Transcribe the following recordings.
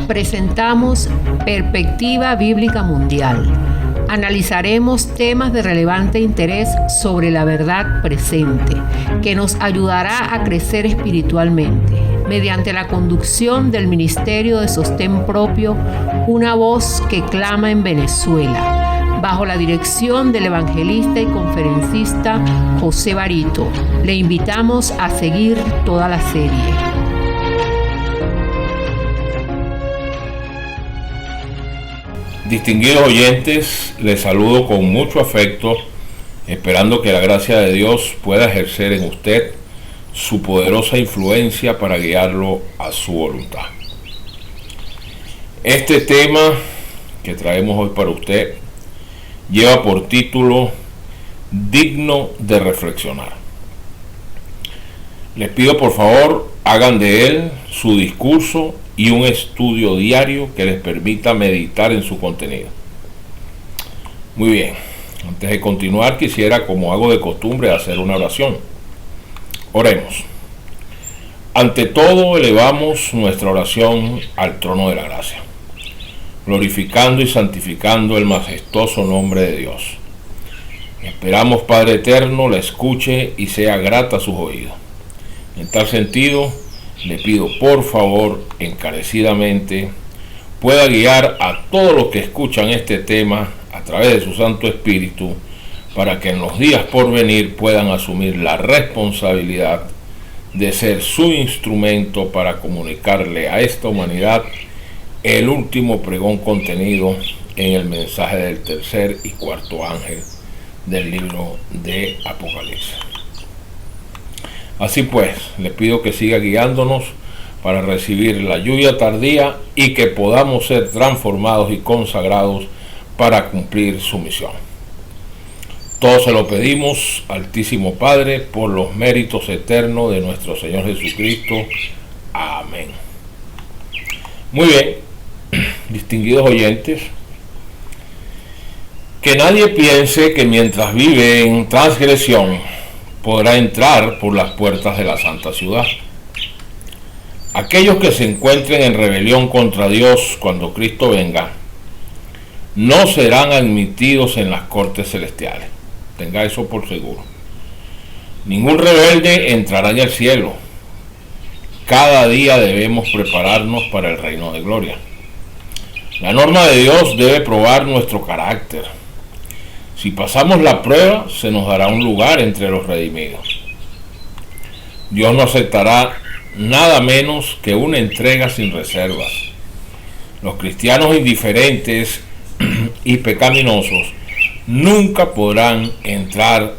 presentamos Perspectiva Bíblica Mundial. Analizaremos temas de relevante interés sobre la verdad presente, que nos ayudará a crecer espiritualmente, mediante la conducción del Ministerio de Sostén Propio, una voz que clama en Venezuela, bajo la dirección del evangelista y conferencista José Barito. Le invitamos a seguir toda la serie. Distinguidos oyentes, les saludo con mucho afecto, esperando que la gracia de Dios pueda ejercer en usted su poderosa influencia para guiarlo a su voluntad. Este tema que traemos hoy para usted lleva por título Digno de reflexionar. Les pido por favor hagan de él su discurso y un estudio diario que les permita meditar en su contenido. Muy bien, antes de continuar quisiera, como hago de costumbre, hacer una oración. Oremos. Ante todo elevamos nuestra oración al trono de la gracia, glorificando y santificando el majestuoso nombre de Dios. Esperamos, Padre eterno, la escuche y sea grata a sus oídos. En tal sentido, le pido por favor, encarecidamente, pueda guiar a todos los que escuchan este tema a través de su Santo Espíritu, para que en los días por venir puedan asumir la responsabilidad de ser su instrumento para comunicarle a esta humanidad el último pregón contenido en el mensaje del tercer y cuarto ángel del libro de Apocalipsis. Así pues, le pido que siga guiándonos para recibir la lluvia tardía y que podamos ser transformados y consagrados para cumplir su misión. Todo se lo pedimos, Altísimo Padre, por los méritos eternos de nuestro Señor Jesucristo. Amén. Muy bien, distinguidos oyentes, que nadie piense que mientras vive en transgresión podrá entrar por las puertas de la santa ciudad. Aquellos que se encuentren en rebelión contra Dios cuando Cristo venga, no serán admitidos en las cortes celestiales. Tenga eso por seguro. Ningún rebelde entrará en el cielo. Cada día debemos prepararnos para el reino de gloria. La norma de Dios debe probar nuestro carácter. Si pasamos la prueba, se nos dará un lugar entre los redimidos. Dios no aceptará nada menos que una entrega sin reservas. Los cristianos indiferentes y pecaminosos nunca podrán entrar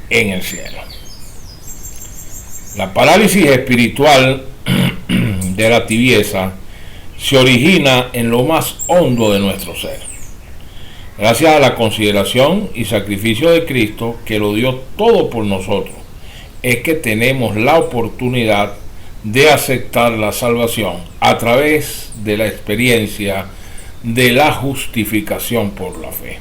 en el cielo. La parálisis espiritual de la tibieza se origina en lo más hondo de nuestro ser. Gracias a la consideración y sacrificio de Cristo, que lo dio todo por nosotros, es que tenemos la oportunidad de aceptar la salvación a través de la experiencia de la justificación por la fe.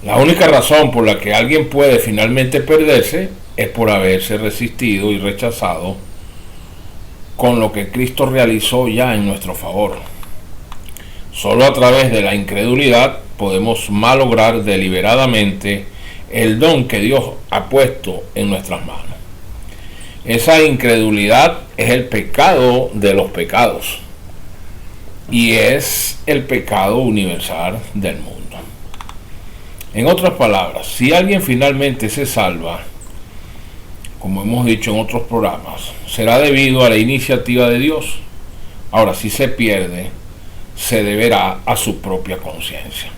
La única razón por la que alguien puede finalmente perderse es por haberse resistido y rechazado con lo que Cristo realizó ya en nuestro favor. Solo a través de la incredulidad podemos malograr deliberadamente el don que Dios ha puesto en nuestras manos. Esa incredulidad es el pecado de los pecados y es el pecado universal del mundo. En otras palabras, si alguien finalmente se salva, como hemos dicho en otros programas, será debido a la iniciativa de Dios. Ahora, si se pierde, se deberá a su propia conciencia.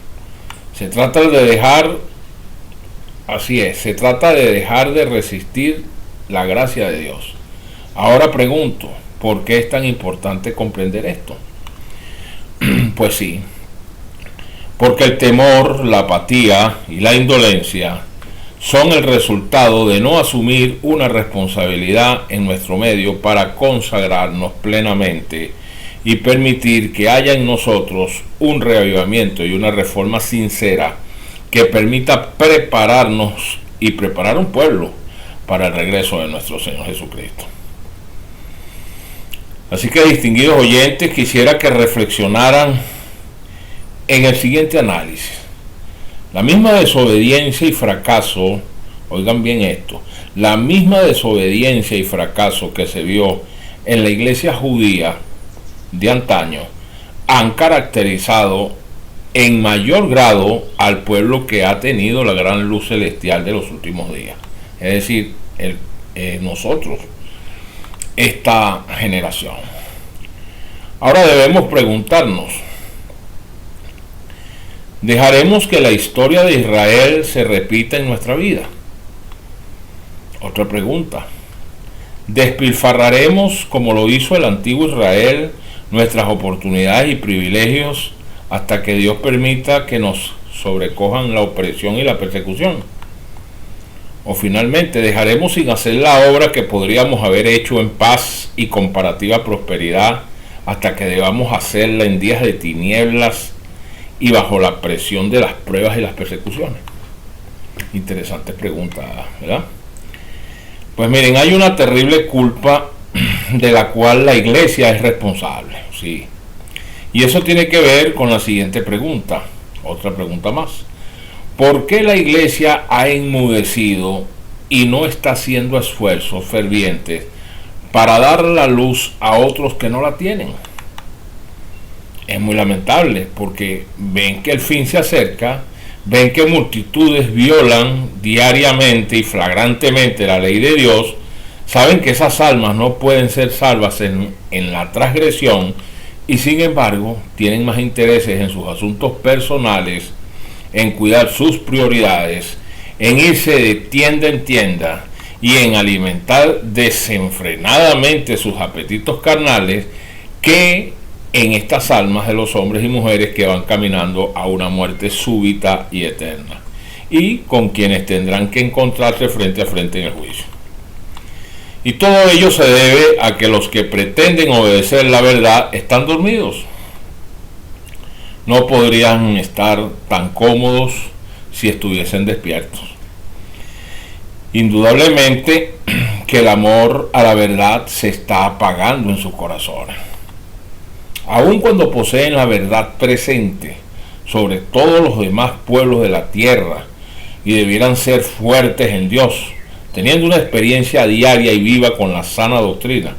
Se trata de dejar de resistir la gracia de Dios. Ahora pregunto, ¿por qué es tan importante comprender esto? Pues sí, porque el temor, la apatía y la indolencia son el resultado de no asumir una responsabilidad en nuestro medio para consagrarnos plenamente y permitir que haya en nosotros un reavivamiento y una reforma sincera que permita prepararnos y preparar un pueblo para el regreso de nuestro Señor Jesucristo. Así que, distinguidos oyentes, quisiera que reflexionaran en el siguiente análisis. La misma desobediencia y fracaso, oigan bien esto, la misma desobediencia y fracaso que se vio en la iglesia judía de antaño han caracterizado en mayor grado al pueblo que ha tenido la gran luz celestial de los últimos días. Es decir, nosotros, esta generación. Ahora debemos preguntarnos, ¿dejaremos que la historia de Israel se repita en nuestra vida? Otra pregunta, ¿despilfarraremos como lo hizo el antiguo Israel nuestras oportunidades y privilegios hasta que Dios permita que nos sobrecojan la opresión y la persecución? O finalmente, ¿dejaremos sin hacer la obra que podríamos haber hecho en paz y comparativa prosperidad hasta que debamos hacerla en días de tinieblas y bajo la presión de las pruebas y las persecuciones? Interesante pregunta, ¿verdad? Pues miren, hay una terrible culpa de la cual la iglesia es responsable, sí. Y eso tiene que ver con la siguiente pregunta, otra pregunta más. ¿Por qué la iglesia ha enmudecido y no está haciendo esfuerzos fervientes para dar la luz a otros que no la tienen? Es muy lamentable porque ven que el fin se acerca, ven que multitudes violan diariamente y flagrantemente la ley de Dios, saben que esas almas no pueden ser salvas en la transgresión y sin embargo tienen más intereses en sus asuntos personales, en cuidar sus prioridades, en irse de tienda en tienda y en alimentar desenfrenadamente sus apetitos carnales, que en estas almas de los hombres y mujeres que van caminando a una muerte súbita y eterna, y con quienes tendrán que encontrarse frente a frente en el juicio. Y todo ello se debe a que los que pretenden obedecer la verdad están dormidos. No podrían estar tan cómodos si estuviesen despiertos. Indudablemente que el amor a la verdad se está apagando en sus corazones. Aun cuando poseen la verdad presente sobre todos los demás pueblos de la tierra y debieran ser fuertes en Dios, teniendo una experiencia diaria y viva con la sana doctrina,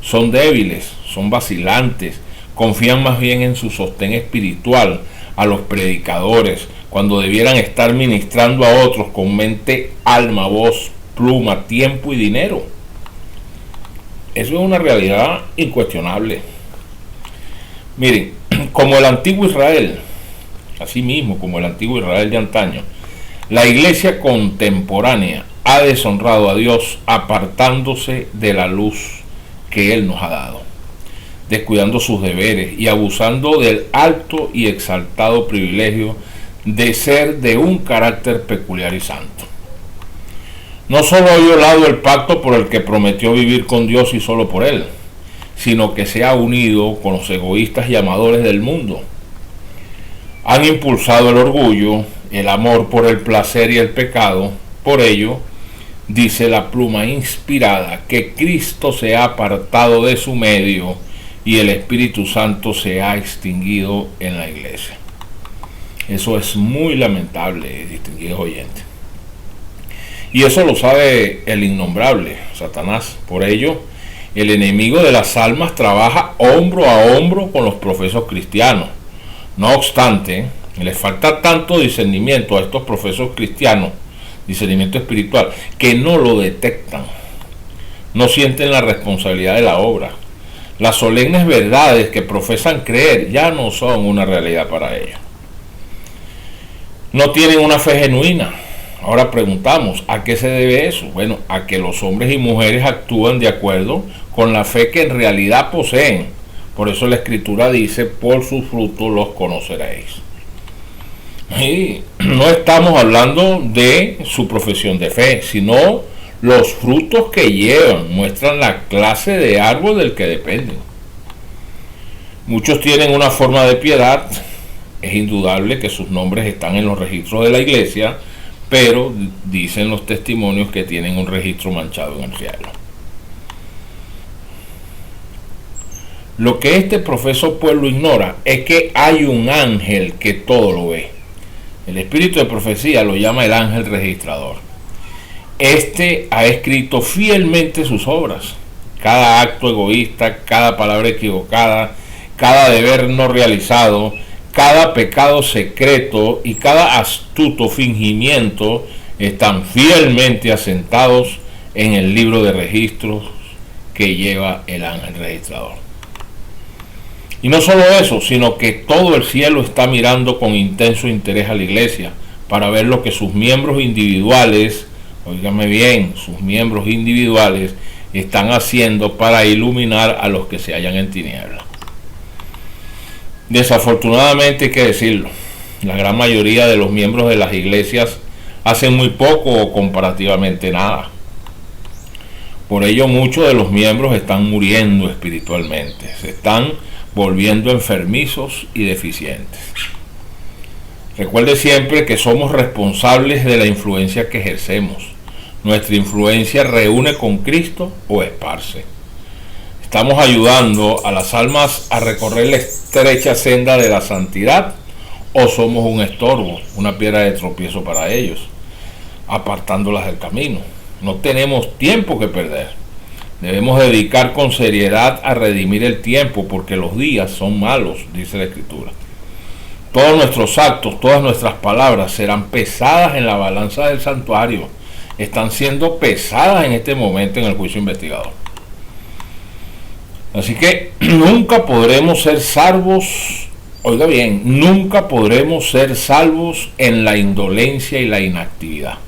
son débiles, son vacilantes, confían más bien en su sostén espiritual a los predicadores, cuando debieran estar ministrando a otros con mente, alma, voz, pluma, tiempo y dinero. Eso es una realidad incuestionable. Miren, como el antiguo Israel, así mismo como el antiguo Israel de antaño, la iglesia contemporánea ha deshonrado a Dios apartándose de la luz que Él nos ha dado, descuidando sus deberes y abusando del alto y exaltado privilegio de ser de un carácter peculiar y santo. No solo ha violado el pacto por el que prometió vivir con Dios y solo por Él, sino que se ha unido con los egoístas y amadores del mundo. Han impulsado el orgullo, el amor por el placer y el pecado. Por ello, dice la pluma inspirada, que Cristo se ha apartado de su medio y el Espíritu Santo se ha extinguido en la iglesia. Eso es muy lamentable, distinguidos oyentes. Y eso lo sabe el innombrable, Satanás. Por ello, el enemigo de las almas trabaja hombro a hombro con los profesos cristianos. No obstante, les falta tanto discernimiento a estos profesos cristianos, discernimiento espiritual, que no lo detectan. No sienten la responsabilidad de la obra. Las solemnes verdades que profesan creer ya no son una realidad para ellos. No tienen una fe genuina. Ahora preguntamos, ¿a qué se debe eso? Bueno, a que los hombres y mujeres actúan de acuerdo con la fe que en realidad poseen. Por eso la Escritura dice, por sus frutos los conoceréis. Y no estamos hablando de su profesión de fe, sino los frutos que llevan muestran la clase de árbol del que dependen. Muchos tienen una forma de piedad. Es indudable que sus nombres están en los registros de la iglesia, pero dicen los testimonios que tienen un registro manchado en el cielo. Lo que este profeso pueblo ignora es que hay un ángel que todo lo ve. El espíritu de profecía lo llama el ángel registrador. Este ha escrito fielmente sus obras. Cada acto egoísta, cada palabra equivocada, cada deber no realizado, cada pecado secreto y cada astuto fingimiento están fielmente asentados en el libro de registros que lleva el ángel registrador. Y no solo eso, sino que todo el cielo está mirando con intenso interés a la iglesia para ver lo que sus miembros individuales, óigame bien, sus miembros individuales están haciendo para iluminar a los que se hallan en tinieblas. Desafortunadamente hay que decirlo, la gran mayoría de los miembros de las iglesias hacen muy poco o comparativamente nada. Por ello muchos de los miembros están muriendo espiritualmente, se están volviendo enfermizos y deficientes. Recuerde siempre que somos responsables de la influencia que ejercemos. Nuestra influencia reúne con Cristo o esparce. ¿Estamos ayudando a las almas a recorrer la estrecha senda de la santidad o somos un estorbo, una piedra de tropiezo para ellos, apartándolas del camino? No tenemos tiempo que perder. Debemos dedicar con seriedad a redimir el tiempo porque los días son malos, dice la Escritura. Todos nuestros actos, todas nuestras palabras serán pesadas en la balanza del santuario. Están siendo pesadas en este momento en el juicio investigador. Así que nunca podremos ser salvos, oiga bien, nunca podremos ser salvos en la indolencia y la inactividad.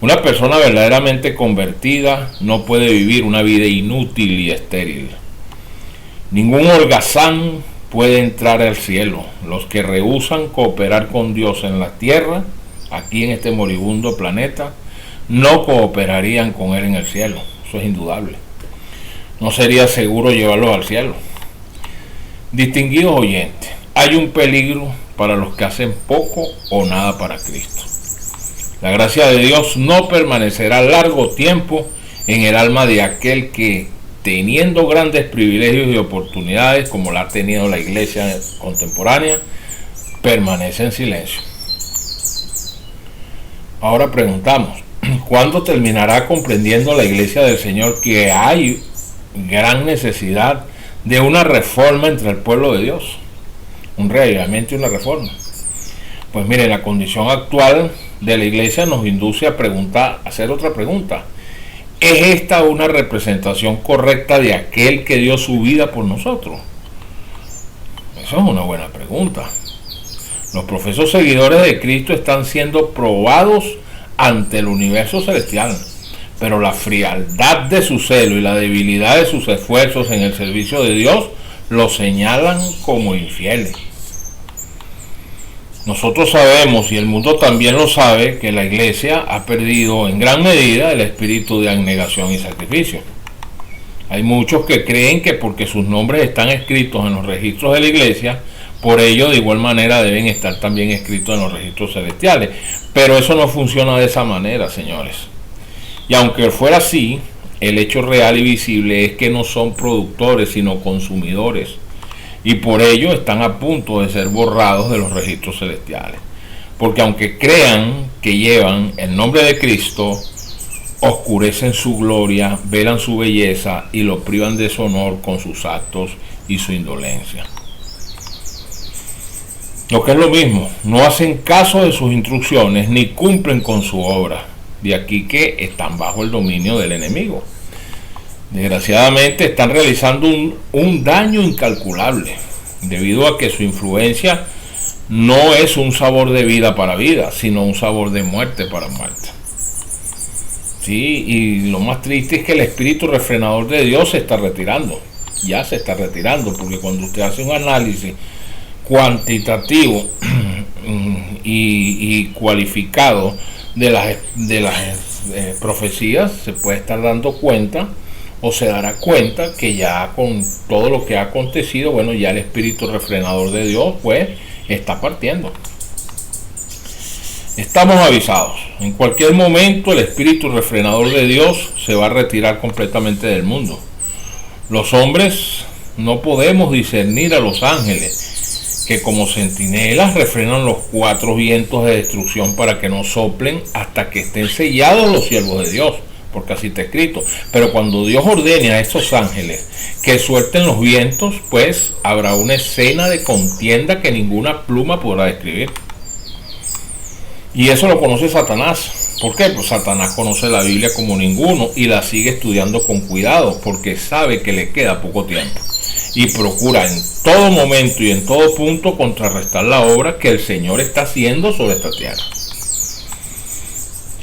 Una persona verdaderamente convertida no puede vivir una vida inútil y estéril. Ningún holgazán puede entrar al cielo. Los que rehúsan cooperar con Dios en la tierra, aquí en este moribundo planeta, no cooperarían con Él en el cielo. Eso es indudable. No sería seguro llevarlos al cielo. Distinguidos oyentes, hay un peligro para los que hacen poco o nada para Cristo. La gracia de Dios no permanecerá largo tiempo en el alma de aquel que, teniendo grandes privilegios y oportunidades como la ha tenido la iglesia contemporánea, permanece en silencio. Ahora preguntamos, ¿cuándo terminará comprendiendo la iglesia del Señor que hay gran necesidad de una reforma entre el pueblo de Dios? Un reavivamiento y una reforma. Pues mire, la condición actual de la iglesia nos induce a hacer otra pregunta. ¿Es esta una representación correcta de aquel que dio su vida por nosotros? Esa es una buena pregunta. Los profesos seguidores de Cristo están siendo probados ante el universo celestial, pero la frialdad de su celo y la debilidad de sus esfuerzos en el servicio de Dios los señalan como infieles. Nosotros sabemos, y el mundo también lo sabe, que la iglesia ha perdido en gran medida el espíritu de abnegación y sacrificio. Hay muchos que creen que porque sus nombres están escritos en los registros de la iglesia, por ello de igual manera deben estar también escritos en los registros celestiales. Pero eso no funciona de esa manera, señores. Y aunque fuera así, el hecho real y visible es que no son productores, sino consumidores. Y por ello están a punto de ser borrados de los registros celestiales. Porque aunque crean que llevan el nombre de Cristo, oscurecen su gloria, velan su belleza y lo privan de su honor con sus actos y su indolencia. Lo que es lo mismo, no hacen caso de sus instrucciones ni cumplen con su obra. De aquí que están bajo el dominio del enemigo. Desgraciadamente están realizando un daño incalculable, debido a que su influencia no es un sabor de vida para vida, sino un sabor de muerte para muerte. Sí, y lo más triste es que el espíritu refrenador de Dios se está retirando, ya se está retirando, porque cuando usted hace un análisis cuantitativo y cualificado de las profecías, se puede estar dando cuenta o se dará cuenta que ya con todo lo que ha acontecido, bueno, ya el espíritu refrenador de Dios pues está partiendo. Estamos avisados, en cualquier momento el espíritu refrenador de Dios se va a retirar completamente del mundo. Los hombres no podemos discernir a los ángeles, que como centinelas refrenan los 4 vientos de destrucción para que no soplen hasta que estén sellados los siervos de Dios, porque así está escrito. Pero cuando Dios ordene a estos ángeles que suelten los vientos, pues habrá una escena de contienda que ninguna pluma podrá describir. Y eso lo conoce Satanás. ¿Por qué? Pues Satanás conoce la Biblia como ninguno y la sigue estudiando con cuidado, porque sabe que le queda poco tiempo. Y procura en todo momento y en todo punto contrarrestar la obra que el Señor está haciendo sobre esta tierra.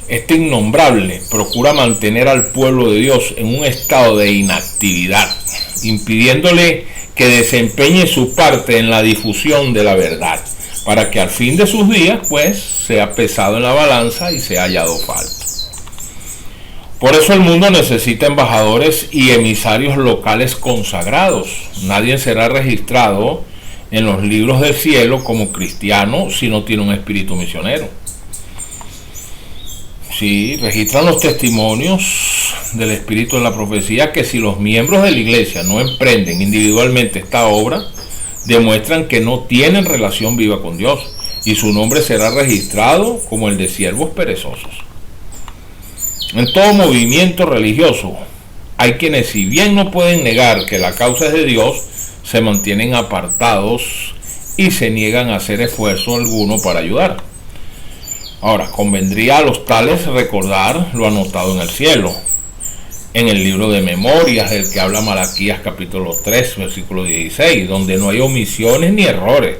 Este innombrable procura mantener al pueblo de Dios en un estado de inactividad, impidiéndole que desempeñe su parte en la difusión de la verdad, para que al fin de sus días, pues, sea pesado en la balanza y sea hallado falto. Por eso el mundo necesita embajadores y emisarios locales consagrados. Nadie será registrado en los libros del cielo como cristiano si no tiene un espíritu misionero. Sí, registran los testimonios del Espíritu en la profecía que si los miembros de la iglesia no emprenden individualmente esta obra, demuestran que no tienen relación viva con Dios y su nombre será registrado como el de siervos perezosos. En todo movimiento religioso hay quienes, si bien no pueden negar que la causa es de Dios, se mantienen apartados y se niegan a hacer esfuerzo alguno para ayudar. Ahora, convendría a los tales recordar lo anotado en el cielo, en el libro de memorias del que habla Malaquías capítulo 3, versículo 16, donde no hay omisiones ni errores,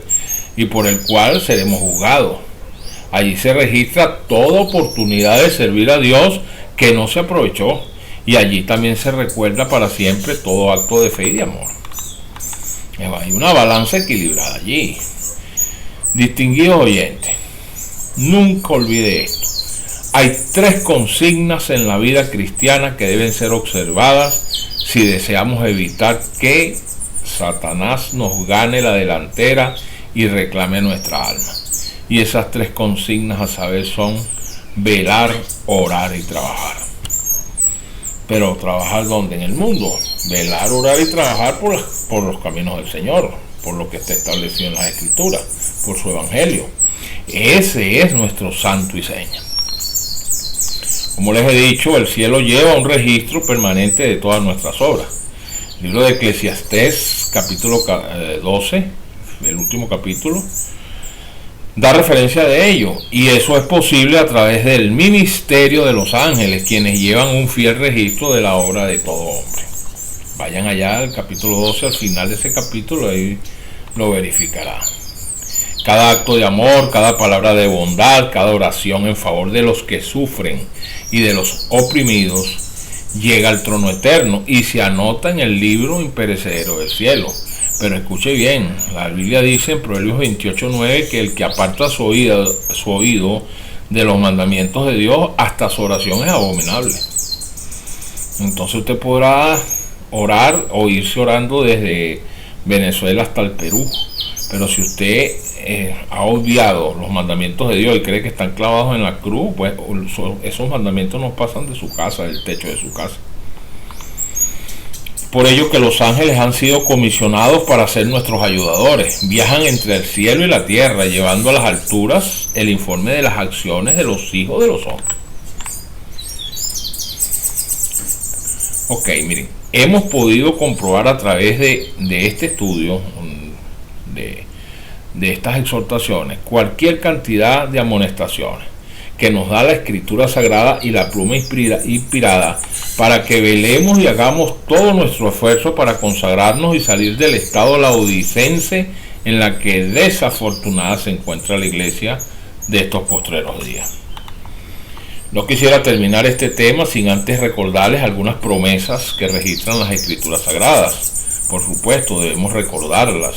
y por el cual seremos juzgados. Allí se registra toda oportunidad de servir a Dios que no se aprovechó, y allí también se recuerda para siempre todo acto de fe y de amor. Hay una balanza equilibrada allí. Distinguidos oyentes, nunca olvide esto. Hay 3 consignas en la vida cristiana que deben ser observadas si deseamos evitar que Satanás nos gane la delantera y reclame nuestra alma. Y esas 3 consignas, a saber, son velar, orar y trabajar. Pero ¿trabajar dónde? En el mundo. Velar, orar y trabajar por los caminos del Señor, por lo que está establecido en las Escrituras, por su Evangelio. Ese es nuestro santo y seña. Como les he dicho, el cielo lleva un registro permanente de todas nuestras obras. El libro de Eclesiastés, capítulo 12, el último capítulo, da referencia de ello, y eso es posible a través del ministerio de los ángeles, quienes llevan un fiel registro de la obra de todo hombre. Vayan allá al capítulo 12, al final de ese capítulo, ahí lo verificarán. Cada acto de amor, cada palabra de bondad, cada oración en favor de los que sufren y de los oprimidos, llega al trono eterno y se anota en el libro imperecedero del cielo. Pero escuche bien, la Biblia dice en Proverbios 28:9 que el que aparta su oído de los mandamientos de Dios, hasta su oración es abominable. Entonces usted podrá orar o irse orando desde Venezuela hasta el Perú, pero si usted ha odiado los mandamientos de Dios y cree que están clavados en la cruz, pues esos mandamientos no pasan de su casa, del techo de su casa. Por ello que los ángeles han sido comisionados para ser nuestros ayudadores. Viajan entre el cielo y la tierra, llevando a las alturas el informe de las acciones de los hijos de los hombres. Ok, miren, hemos podido comprobar a través de este estudio, de estas exhortaciones, cualquier cantidad de amonestaciones que nos da la Escritura Sagrada y la pluma inspirada para que velemos y hagamos todo nuestro esfuerzo para consagrarnos y salir del estado laodicense en la que desafortunada se encuentra la iglesia de estos postreros días. No quisiera terminar este tema sin antes recordarles algunas promesas que registran las Escrituras Sagradas. Por supuesto, debemos recordarlas,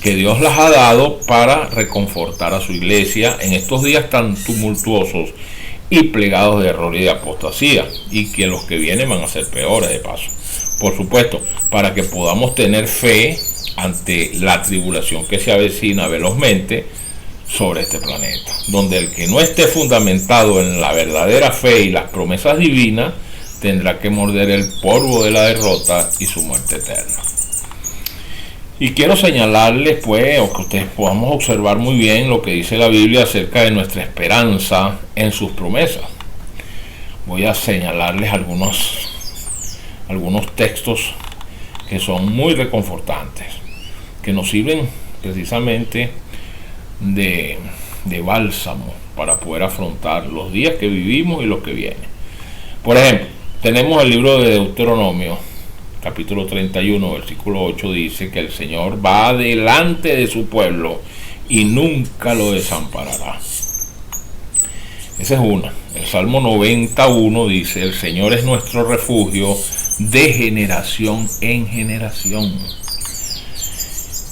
que Dios las ha dado para reconfortar a su iglesia en estos días tan tumultuosos y plegados de error y de apostasía, y que los que vienen van a ser peores de paso. Por supuesto, para que podamos tener fe ante la tribulación que se avecina velozmente sobre este planeta, donde el que no esté fundamentado en la verdadera fe y las promesas divinas tendrá que morder el polvo de la derrota y su muerte eterna. Y quiero señalarles, pues, o que ustedes podamos observar muy bien lo que dice la Biblia acerca de nuestra esperanza en sus promesas. Voy a señalarles algunos textos que son muy reconfortantes, que nos sirven precisamente de bálsamo para poder afrontar los días que vivimos y los que vienen. Por ejemplo, tenemos el libro de Deuteronomio, capítulo 31, versículo 8, dice que el Señor va delante de su pueblo y nunca lo desamparará. Esa es una. El Salmo 91 dice: el Señor es nuestro refugio de generación en generación.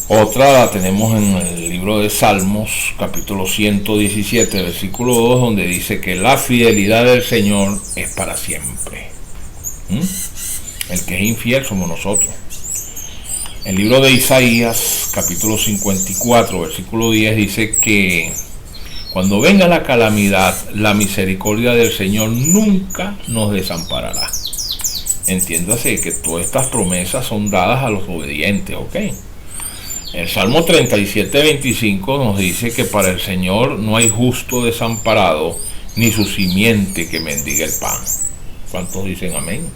Otra la tenemos en el libro de Salmos, capítulo 117, versículo 2, donde dice que la fidelidad del Señor es para siempre. El que es infiel somos nosotros. El libro de Isaías, capítulo 54, versículo 10, dice que cuando venga la calamidad, la misericordia del Señor nunca nos desamparará. Entiéndase que todas estas promesas son dadas a los obedientes, ¿ok? El Salmo 37, 25 nos dice que para el Señor no hay justo desamparado, ni su simiente que mendiga el pan. ¿Cuántos dicen amén?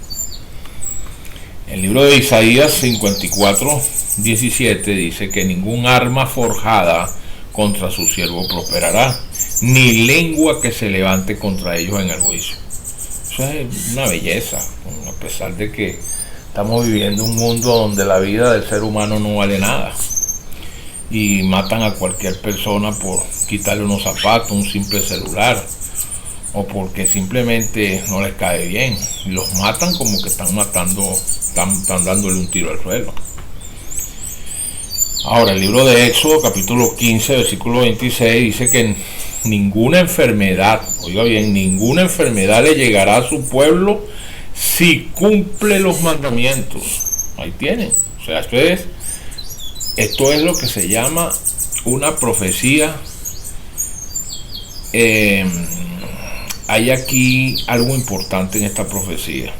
El libro de Isaías 54, 17 dice que ningún arma forjada contra su siervo prosperará, ni lengua que se levante contra ellos en el juicio. Eso es una belleza, a pesar de que estamos viviendo un mundo donde la vida del ser humano no vale nada y matan a cualquier persona por quitarle unos zapatos, un simple celular, o porque simplemente no les cae bien, y los matan como que están dándole un tiro al suelo. Ahora, el libro de Éxodo, capítulo 15, versículo 26, dice que ninguna enfermedad, oiga bien, ninguna enfermedad le llegará a su pueblo si cumple los mandamientos. Ahí tienen. O sea, esto es lo que se llama una profecía. Hay aquí algo importante en esta profecía.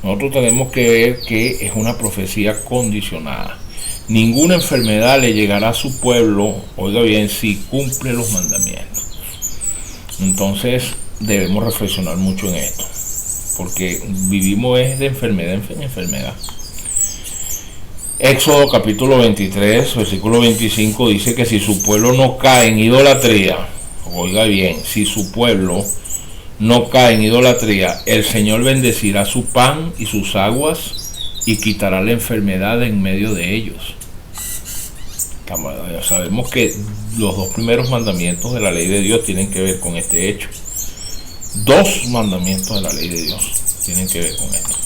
Nosotros tenemos que ver que es una profecía condicionada. Ninguna enfermedad le llegará a su pueblo, oiga bien, si cumple los mandamientos. Entonces debemos reflexionar mucho en esto, porque vivimos de enfermedad en enfermedad. Éxodo capítulo 23, versículo 25 dice que si su pueblo no cae en idolatría, oiga bien, si su pueblo no cae en idolatría, el Señor bendecirá su pan y sus aguas y quitará la enfermedad en medio de ellos. Sabemos que los dos primeros mandamientos de la ley de Dios tienen que ver con este hecho. Dos mandamientos de la ley de Dios tienen que ver con esto.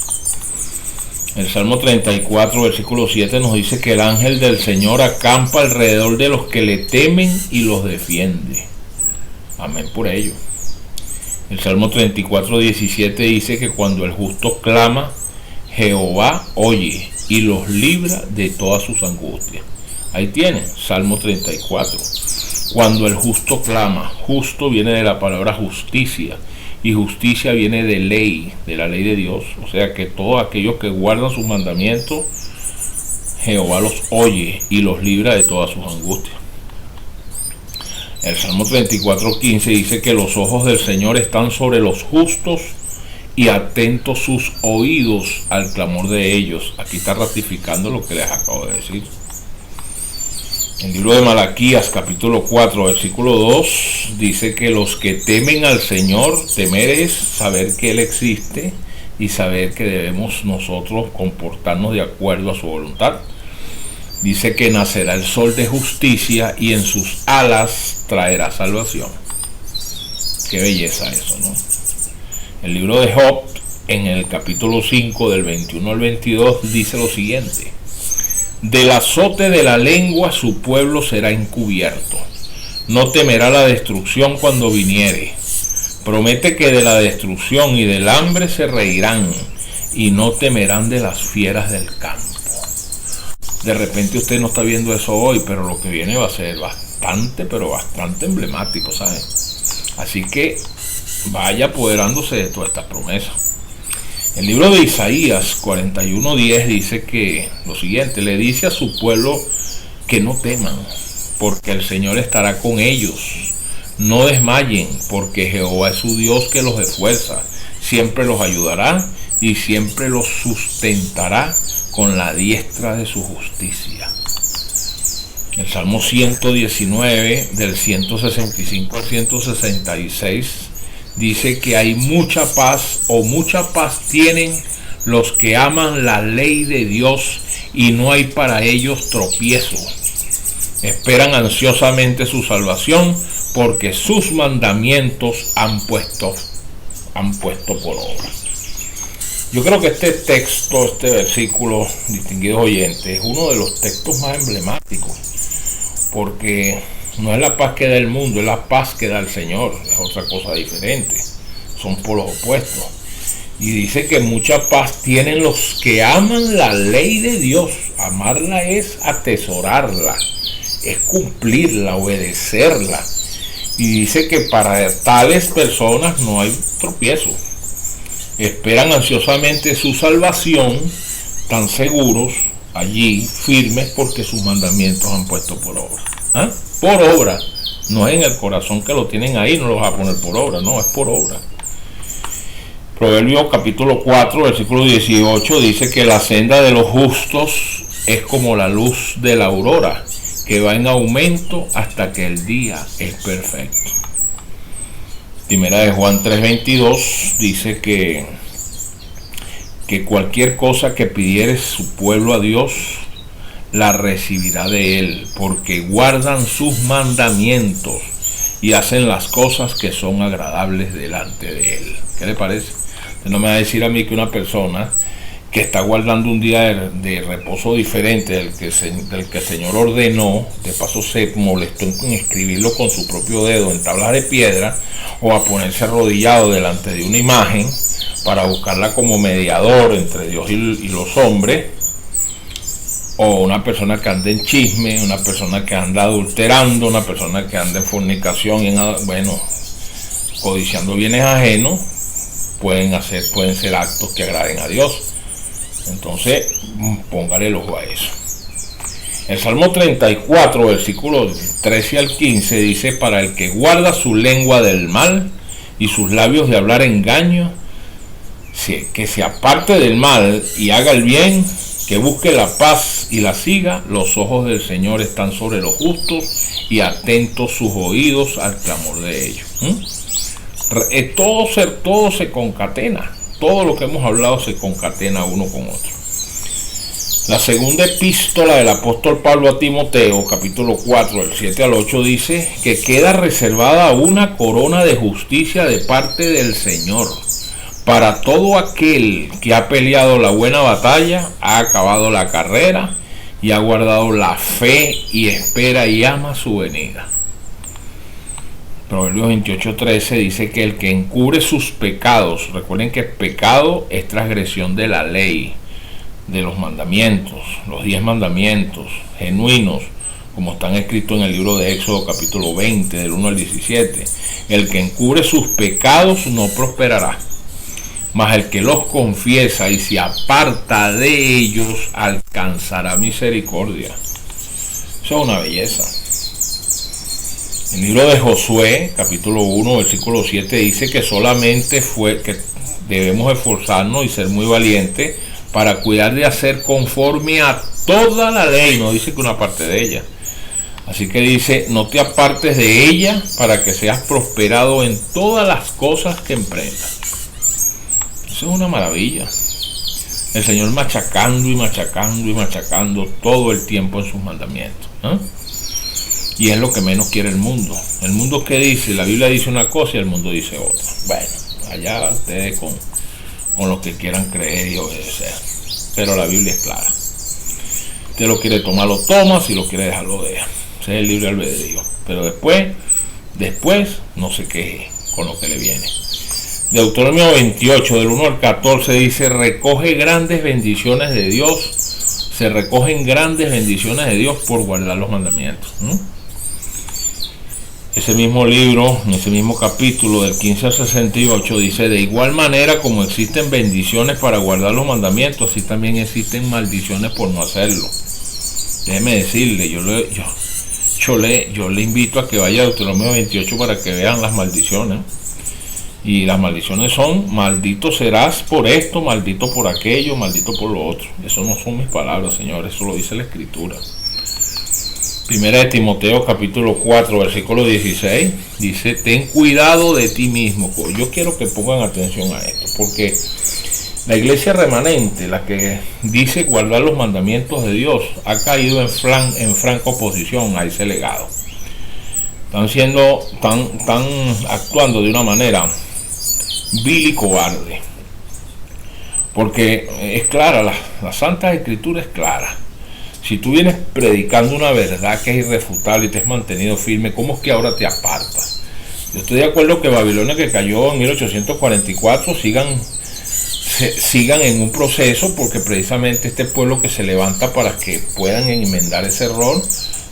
El Salmo 34, versículo 7 nos dice que el ángel del Señor acampa alrededor de los que le temen y los defiende. Amén por ello. El Salmo 34, 17 dice que cuando el justo clama, Jehová oye y los libra de todas sus angustias. Ahí tienen, Salmo 34. Cuando el justo clama, justo viene de la palabra justicia, y justicia viene de ley, de la ley de Dios. O sea que todos aquellos que guardan sus mandamientos, Jehová los oye y los libra de todas sus angustias. El Salmo 34, 15 dice que los ojos del Señor están sobre los justos y atentos sus oídos al clamor de ellos. Aquí está ratificando lo que les acabo de decir. El libro de Malaquías, capítulo 4, versículo 2, dice que los que temen al Señor, temer es saber que Él existe y saber que debemos nosotros comportarnos de acuerdo a su voluntad. Dice que nacerá el sol de justicia y en sus alas traerá salvación. Qué belleza eso, ¿no? El libro de Job, en el capítulo 5, del 21 al 22, dice lo siguiente: del azote de la lengua su pueblo será encubierto, no temerá la destrucción cuando viniere. Promete que de la destrucción y del hambre se reirán, y no temerán de las fieras del campo. De repente usted no está viendo eso hoy, pero lo que viene va a ser bastante, pero bastante emblemático, ¿sabe? Así que vaya apoderándose de toda esta promesa. El libro de Isaías 41:10 dice que lo siguiente: le dice a su pueblo que no teman, porque el Señor estará con ellos. No desmayen, porque Jehová es su Dios que los esfuerza. Siempre los ayudará y siempre los sustentará con la diestra de su justicia. El Salmo 119, del 165 al 166, dice que hay mucha paz, o mucha paz tienen los que aman la ley de Dios, y no hay para ellos tropiezo. Esperan ansiosamente su salvación, porque sus mandamientos han puesto por obra. Yo creo que este texto, este versículo, distinguidos oyentes, es uno de los textos más emblemáticos, porque no es la paz que da el mundo, es la paz que da el Señor, es otra cosa diferente, son polos opuestos. Y dice que mucha paz tienen los que aman la ley de Dios. Amarla es atesorarla, es cumplirla, obedecerla. Y dice que para tales personas no hay tropiezo. Esperan ansiosamente su salvación, tan seguros allí, firmes, porque sus mandamientos han puesto por obra. ¿Ah? Por obra, no es en el corazón que lo tienen ahí, no lo vas a poner por obra, no, es por obra. Proverbios capítulo 4, versículo 18 dice que la senda de los justos es como la luz de la aurora, que va en aumento hasta que el día es perfecto. Primera de Juan 3:22 dice que cualquier cosa que pidiere su pueblo a Dios, la recibirá de él, porque guardan sus mandamientos y hacen las cosas que son agradables delante de él. ¿Qué le parece? Usted no me va a decir a mí que una persona que está guardando un día de reposo diferente del que el Señor ordenó, de paso se molestó en escribirlo con su propio dedo en tablas de piedra, o a ponerse arrodillado delante de una imagen para buscarla como mediador entre Dios y los hombres, o una persona que anda en chisme, una persona que anda adulterando, una persona que anda en fornicación, codiciando bienes ajenos, pueden ser actos que agraden a Dios. Entonces, póngale el ojo a eso. El Salmo 34, versículos 13 al 15 dice: para el que guarda su lengua del mal y sus labios de hablar engaño, que se aparte del mal y haga el bien, que busque la paz y la siga. Los ojos del Señor están sobre los justos y atentos sus oídos al clamor de ellos. Todo se concatena. Todo lo que hemos hablado se concatena uno con otro. La segunda epístola del apóstol Pablo a Timoteo, capítulo 4, del 7 al 8, dice que queda reservada una corona de justicia de parte del Señor para todo aquel que ha peleado la buena batalla, ha acabado la carrera y ha guardado la fe y espera y ama su venida. Proverbios 28:13 dice que el que encubre sus pecados, recuerden que pecado es transgresión de la ley, de los mandamientos, los 10 mandamientos genuinos, como están escritos en el libro de Éxodo capítulo 20, del 1 al 17. El que encubre sus pecados no prosperará, mas el que los confiesa y se aparta de ellos alcanzará misericordia. Eso es una belleza. El libro de Josué, capítulo 1, versículo 7, dice que solamente que debemos esforzarnos y ser muy valientes para cuidar de hacer conforme a toda la ley, no dice que una parte de ella. Así que dice: no te apartes de ella para que seas prosperado en todas las cosas que emprendas. Eso es una maravilla. El Señor machacando y machacando y machacando todo el tiempo en sus mandamientos, ¿eh? Y es lo que menos quiere el mundo. El mundo, ¿qué dice? La Biblia dice una cosa y el mundo dice otra. Bueno, allá ustedes con lo que quieran creer y obedecer. Pero la Biblia es clara. Usted lo quiere tomar, lo toma. Si lo quiere dejar, lo deja. Ese es el libre albedrío. Pero después no se queje con lo que le viene. Deuteronomio 28, del 1 al 14 dice: recoge grandes bendiciones de Dios. Se recogen grandes bendiciones de Dios por guardar los mandamientos. Ese mismo libro, en ese mismo capítulo del 15 al 68, dice: de igual manera como existen bendiciones para guardar los mandamientos, así también existen maldiciones por no hacerlo. Déjeme decirle, yo le invito a que vaya a Deuteronomio 28 para que vean las maldiciones. Y las maldiciones son: maldito serás por esto, maldito por aquello, maldito por lo otro. Eso no son mis palabras, señores, eso lo dice la Escritura. Primera de Timoteo capítulo 4 versículo 16 dice: ten cuidado de ti mismo. Yo quiero que pongan atención a esto, porque la iglesia remanente, la que dice guardar los mandamientos de Dios, ha caído en franca oposición a ese legado. Están actuando de una manera vil y cobarde, porque es clara, la Santa Escritura es clara. Si tú vienes predicando una verdad que es irrefutable y te has mantenido firme, ¿cómo es que ahora te apartas? Yo estoy de acuerdo que Babilonia, que cayó en 1844, sigan en un proceso, porque precisamente este pueblo que se levanta para que puedan enmendar ese error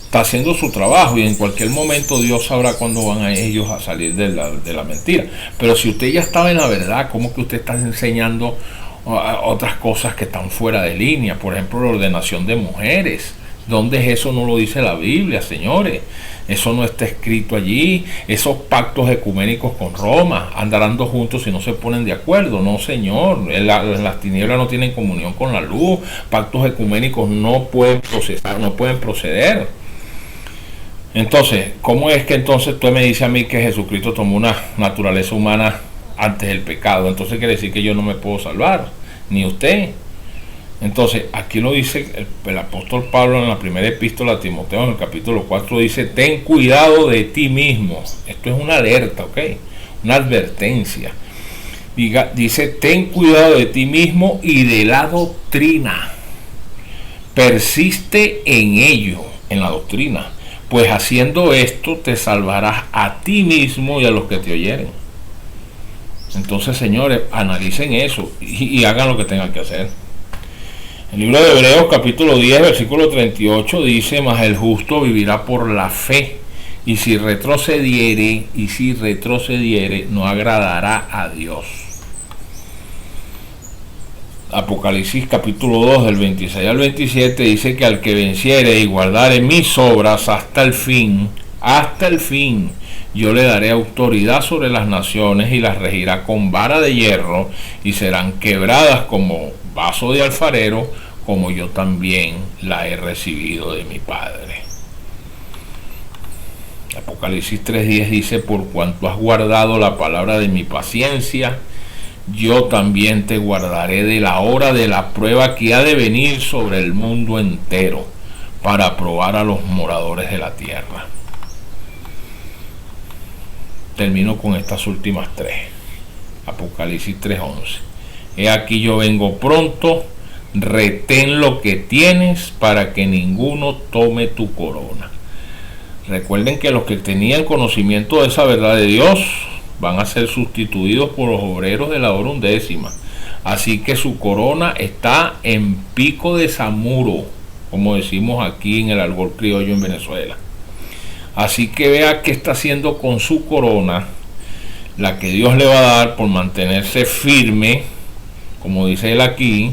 está haciendo su trabajo, y en cualquier momento Dios sabrá cuándo van a ellos a salir de la mentira. Pero si usted ya estaba en la verdad, ¿cómo que usted está enseñando otras cosas que están fuera de línea? Por ejemplo, la ordenación de mujeres. ¿Dónde es eso? No lo dice la Biblia, señores. Eso no está escrito allí. Esos pactos ecuménicos con Roma, andarán dos juntos si no se ponen de acuerdo. No, señor. Las tinieblas no tienen comunión con la luz. Pactos ecuménicos no pueden proceder. Entonces, ¿cómo es que entonces tú me dices a mí que Jesucristo tomó una naturaleza humana antes del pecado? Entonces quiere decir que yo no me puedo salvar, ni usted. Entonces, aquí lo dice el apóstol Pablo en la primera epístola a Timoteo, en el capítulo 4, dice: ten cuidado de ti mismo. Esto es una alerta, ¿ok? Una advertencia. Dice: ten cuidado de ti mismo y de la doctrina. Persiste en ello, en la doctrina, pues haciendo esto te salvarás a ti mismo y a los que te oyeren. Entonces, señores, analicen eso y hagan lo que tengan que hacer. El libro de Hebreos capítulo 10 versículo 38 dice: mas el justo vivirá por la fe, y si retrocediere no agradará a Dios. Apocalipsis capítulo 2 del 26 al 27 dice que al que venciere y guardare mis obras hasta el fin, yo le daré autoridad sobre las naciones y las regirá con vara de hierro, y serán quebradas como vaso de alfarero, como yo también la he recibido de mi Padre. Apocalipsis 3:10 dice: por cuanto has guardado la palabra de mi paciencia, yo también te guardaré de la hora de la prueba que ha de venir sobre el mundo entero, para probar a los moradores de la tierra. Termino con estas últimas tres. Apocalipsis 3:11. He aquí yo vengo pronto, retén lo que tienes para que ninguno tome tu corona. Recuerden que los que tenían conocimiento de esa verdad de Dios van a ser sustituidos por los obreros de la hora undécima. Así que su corona está en pico de Zamuro, como decimos aquí en el argot criollo en Venezuela. Así que vea qué está haciendo con su corona, la que Dios le va a dar por mantenerse firme, como dice él aquí: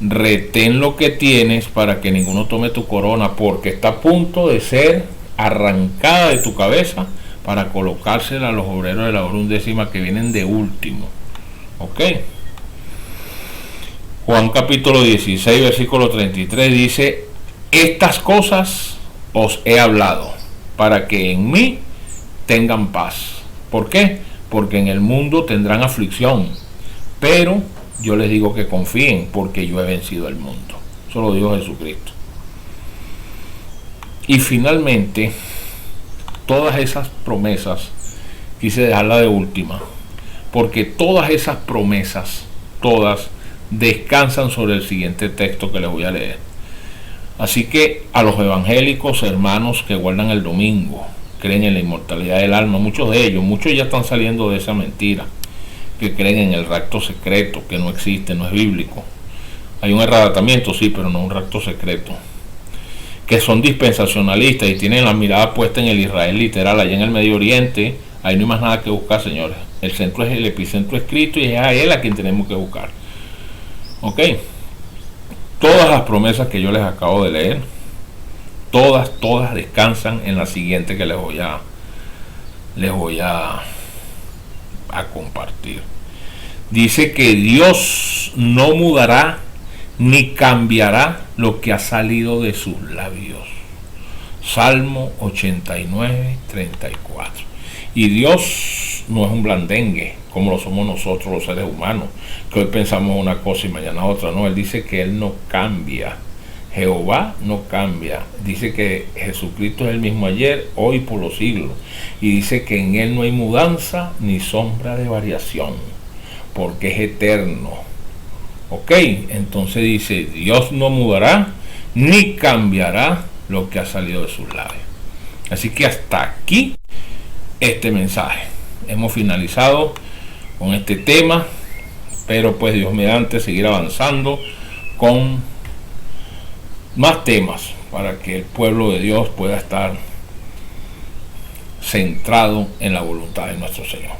retén lo que tienes para que ninguno tome tu corona, porque está a punto de ser arrancada de tu cabeza para colocársela a los obreros de la hora undécima, que vienen de último. Ok. Juan capítulo 16 versículo 33 dice: estas cosas os he hablado para que en mí tengan paz. ¿Por qué? Porque en el mundo tendrán aflicción, pero yo les digo que confíen, porque yo he vencido el mundo. Eso lo dijo Jesucristo. Y finalmente, todas esas promesas quise dejarla de última, porque todas esas promesas, todas descansan sobre el siguiente texto que les voy a leer. Así que a los evangélicos hermanos que guardan el domingo, creen en la inmortalidad del alma, muchos ya están saliendo de esa mentira, que creen en el rapto secreto, que no existe, no es bíblico. Hay un arrebatamiento, sí, pero no un rapto secreto. que son dispensacionalistas y tienen la mirada puesta en el Israel literal, allá en el Medio Oriente, ahí no hay más nada que buscar, señores. El centro es el epicentro es Cristo y es a Él a quien tenemos que buscar. Ok. Todas las promesas que yo les acabo de leer, todas descansan en la siguiente que les voy a compartir. Dice que Dios no mudará ni cambiará lo que ha salido de sus labios. Salmo 89, 34. Y Dios no es un blandengue, como lo somos nosotros los seres humanos, que hoy pensamos una cosa y mañana otra. No, Él dice que Él no cambia. Jehová no cambia. Dice que Jesucristo es el mismo ayer, hoy, por los siglos. Y dice que en Él no hay mudanza ni sombra de variación, porque es eterno. Ok, entonces dice, Dios no mudará ni cambiará lo que ha salido de sus labios. Así que hasta aquí este mensaje. Hemos finalizado con este tema, pero pues Dios mediante seguir avanzando con más temas para que el pueblo de Dios pueda estar centrado en la voluntad de nuestro Señor.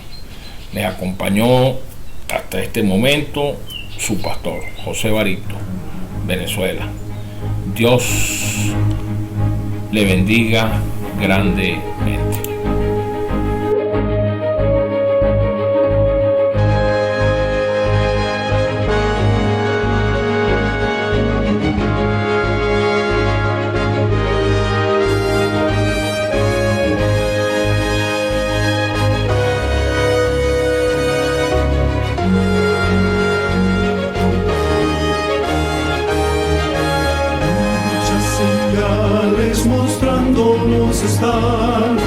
Les acompañó hasta este momento su pastor José Barito, Venezuela. Dios le bendiga grandemente. Mostrándonos están